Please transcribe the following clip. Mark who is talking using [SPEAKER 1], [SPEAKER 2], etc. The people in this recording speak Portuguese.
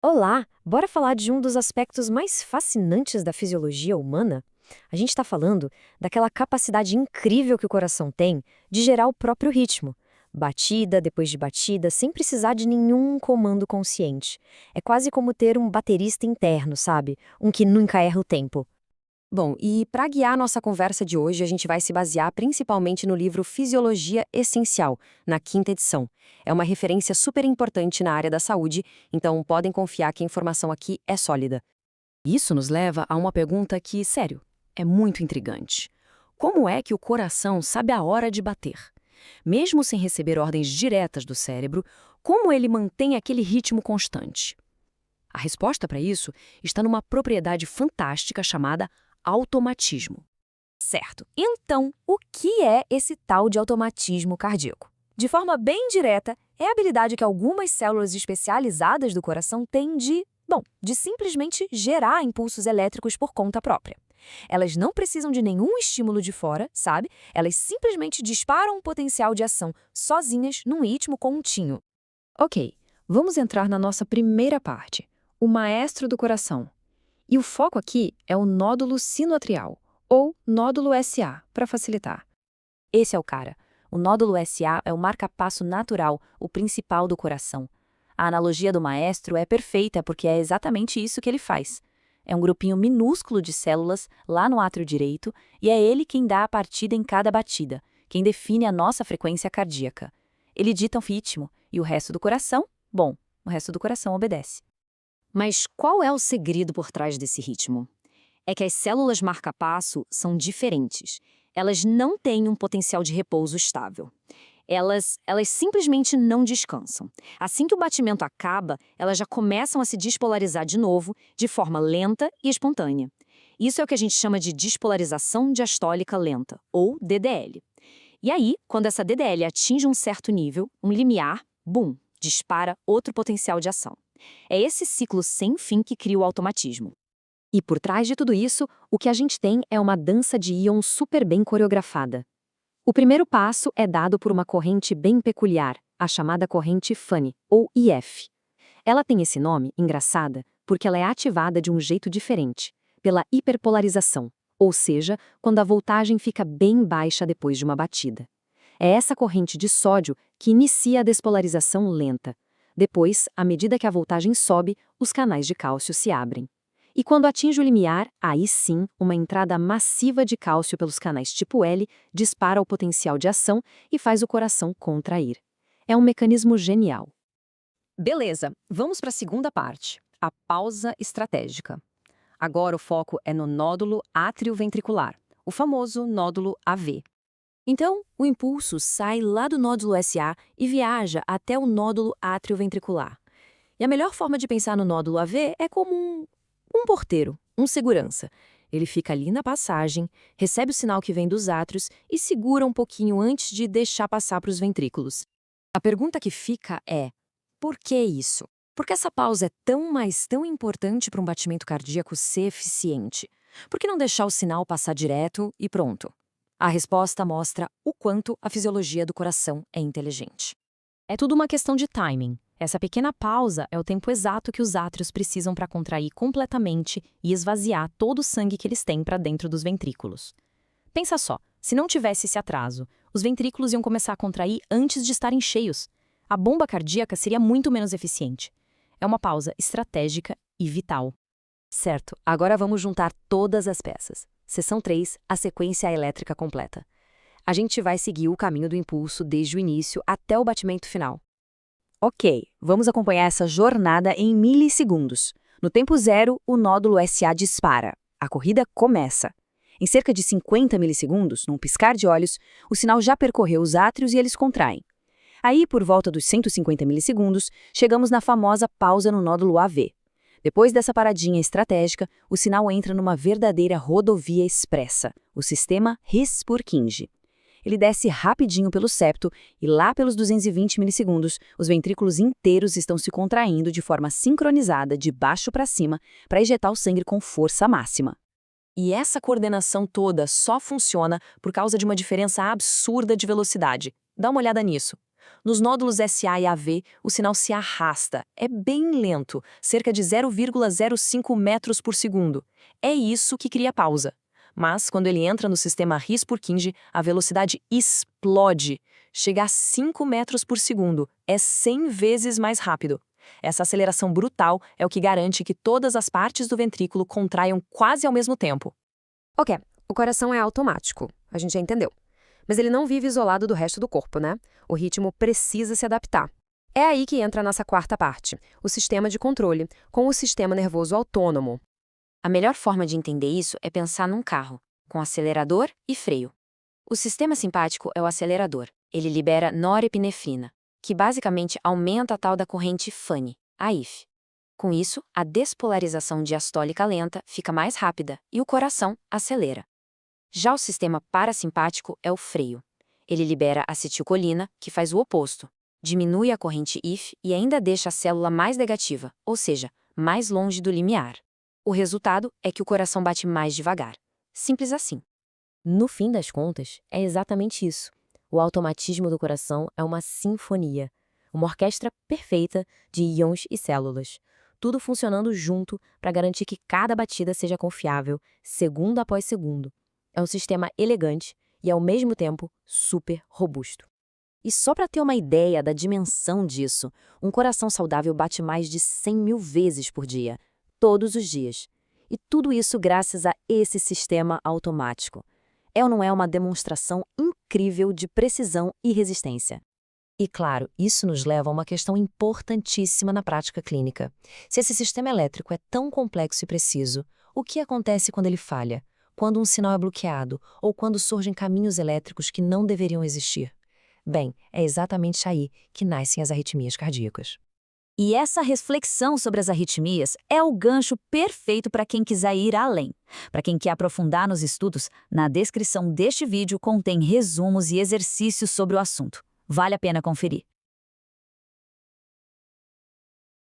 [SPEAKER 1] Olá, bora falar de um dos aspectos mais fascinantes da fisiologia humana? A gente está falando daquela capacidade incrível que o coração tem de gerar o próprio ritmo, batida depois de batida, sem precisar de nenhum comando consciente. É quase como ter um baterista interno, sabe? Um que nunca erra o tempo.
[SPEAKER 2] Bom, e para guiar nossa conversa de hoje, a gente vai se basear principalmente no livro Fisiologia Essencial, na quinta edição. É uma referência super importante na área da saúde, então podem confiar que a informação aqui é sólida. Isso nos leva a uma pergunta que, sério, é muito intrigante. Como é que o coração sabe a hora de bater? Mesmo sem receber ordens diretas do cérebro, como ele mantém aquele ritmo constante? A resposta para isso está numa propriedade fantástica chamada automatismo.
[SPEAKER 3] Certo. Então, o que é esse tal de automatismo cardíaco? De forma bem direta, é a habilidade que algumas células especializadas do coração têm de simplesmente gerar impulsos elétricos por conta própria. Elas não precisam de nenhum estímulo de fora, sabe? Elas simplesmente disparam um potencial de ação sozinhas num ritmo contínuo.
[SPEAKER 2] Ok, vamos entrar na nossa primeira parte, o maestro do coração. E o foco aqui é o nódulo sinoatrial, ou nódulo SA, para facilitar.
[SPEAKER 3] Esse é o cara. O nódulo SA é o marca-passo natural, o principal do coração. A analogia do maestro é perfeita porque é exatamente isso que ele faz. É um grupinho minúsculo de células lá no átrio direito e é ele quem dá a partida em cada batida, quem define a nossa frequência cardíaca. Ele dita o ritmo e o resto do coração, bom, o resto do coração obedece.
[SPEAKER 1] Mas qual é o segredo por trás desse ritmo? É que as células marca-passo são diferentes. Elas não têm um potencial de repouso estável. Elas simplesmente não descansam. Assim que o batimento acaba, elas já começam a se despolarizar de novo, de forma lenta e espontânea. Isso é o que a gente chama de despolarização diastólica lenta, ou DDL. E aí, quando essa DDL atinge um certo nível, um limiar, bum, dispara outro potencial de ação. É esse ciclo sem fim que cria o automatismo.
[SPEAKER 2] E por trás de tudo isso, o que a gente tem é uma dança de íons super bem coreografada. O primeiro passo é dado por uma corrente bem peculiar, a chamada corrente Fanny, ou IF. Ela tem esse nome, engraçada, porque ela é ativada de um jeito diferente, pela hiperpolarização, ou seja, quando a voltagem fica bem baixa depois de uma batida. É essa corrente de sódio que inicia a despolarização lenta. Depois, à medida que a voltagem sobe, os canais de cálcio se abrem. E quando atinge o limiar, aí sim, uma entrada massiva de cálcio pelos canais tipo L dispara o potencial de ação e faz o coração contrair. É um mecanismo genial. Beleza, vamos para a segunda parte, a pausa estratégica. Agora o foco é no nódulo átrio-ventricular, o famoso nódulo AV. Então, o impulso sai lá do nódulo SA e viaja até o nódulo átrio-ventricular. E a melhor forma de pensar no nódulo AV é como um porteiro, um segurança. Ele fica ali na passagem, recebe o sinal que vem dos átrios e segura um pouquinho antes de deixar passar para os ventrículos. A pergunta que fica é: por que isso? Por que essa pausa é tão importante para um batimento cardíaco ser eficiente? Por que não deixar o sinal passar direto e pronto? A resposta mostra o quanto a fisiologia do coração é inteligente. É tudo uma questão de timing. Essa pequena pausa é o tempo exato que os átrios precisam para contrair completamente e esvaziar todo o sangue que eles têm para dentro dos ventrículos. Pensa só, se não tivesse esse atraso, os ventrículos iam começar a contrair antes de estarem cheios. A bomba cardíaca seria muito menos eficiente. É uma pausa estratégica e vital. Certo, agora vamos juntar todas as peças. Seção 3, a sequência elétrica completa. A gente vai seguir o caminho do impulso desde o início até o batimento final. Ok, vamos acompanhar essa jornada em milissegundos. No tempo zero, o nódulo SA dispara. A corrida começa. Em cerca de 50 milissegundos, num piscar de olhos, o sinal já percorreu os átrios e eles contraem. Aí, por volta dos 150 milissegundos, chegamos na famosa pausa no nódulo AV. Depois dessa paradinha estratégica, o sinal entra numa verdadeira rodovia expressa, o sistema His-Purkinje. Ele desce rapidinho pelo septo e lá pelos 220 milissegundos, os ventrículos inteiros estão se contraindo de forma sincronizada de baixo para cima para ejetar o sangue com força máxima. E essa coordenação toda só funciona por causa de uma diferença absurda de velocidade. Dá uma olhada nisso. Nos nódulos SA e AV, o sinal se arrasta. É bem lento, cerca de 0,05 metros por segundo. É isso que cria pausa. Mas, quando ele entra no sistema His-Purkinje, a velocidade explode. Chega a 5 metros por segundo. É 100 vezes mais rápido. Essa aceleração brutal é o que garante que todas as partes do ventrículo contraiam quase ao mesmo tempo.
[SPEAKER 4] Ok, o coração é automático, a gente já entendeu. Mas ele não vive isolado do resto do corpo, né? O ritmo precisa se adaptar. É aí que entra a nossa quarta parte, o sistema de controle, com o sistema nervoso autônomo.
[SPEAKER 1] A melhor forma de entender isso é pensar num carro, com acelerador e freio. O sistema simpático é o acelerador. Ele libera norepinefrina, que basicamente aumenta a tal da corrente Fanny, a IF. Com isso, a despolarização diastólica lenta fica mais rápida e o coração acelera. Já o sistema parasimpático é o freio. Ele libera acetilcolina, que faz o oposto. Diminui a corrente IF e ainda deixa a célula mais negativa, ou seja, mais longe do limiar. O resultado é que o coração bate mais devagar. Simples assim.
[SPEAKER 3] No fim das contas, é exatamente isso. O automatismo do coração é uma sinfonia, uma orquestra perfeita de íons e células, tudo funcionando junto para garantir que cada batida seja confiável, segundo após segundo. É um sistema elegante e, ao mesmo tempo, super robusto. E só para ter uma ideia da dimensão disso, um coração saudável bate mais de 100 mil vezes por dia, todos os dias. E tudo isso graças a esse sistema automático. É ou não é uma demonstração incrível de precisão e resistência? E claro, isso nos leva a uma questão importantíssima na prática clínica. Se esse sistema elétrico é tão complexo e preciso, o que acontece quando ele falha? Quando um sinal é bloqueado ou quando surgem caminhos elétricos que não deveriam existir? Bem, é exatamente aí que nascem as arritmias cardíacas.
[SPEAKER 5] E essa reflexão sobre as arritmias é o gancho perfeito para quem quiser ir além. Para quem quer aprofundar nos estudos, na descrição deste vídeo contém resumos e exercícios sobre o assunto. Vale a pena conferir.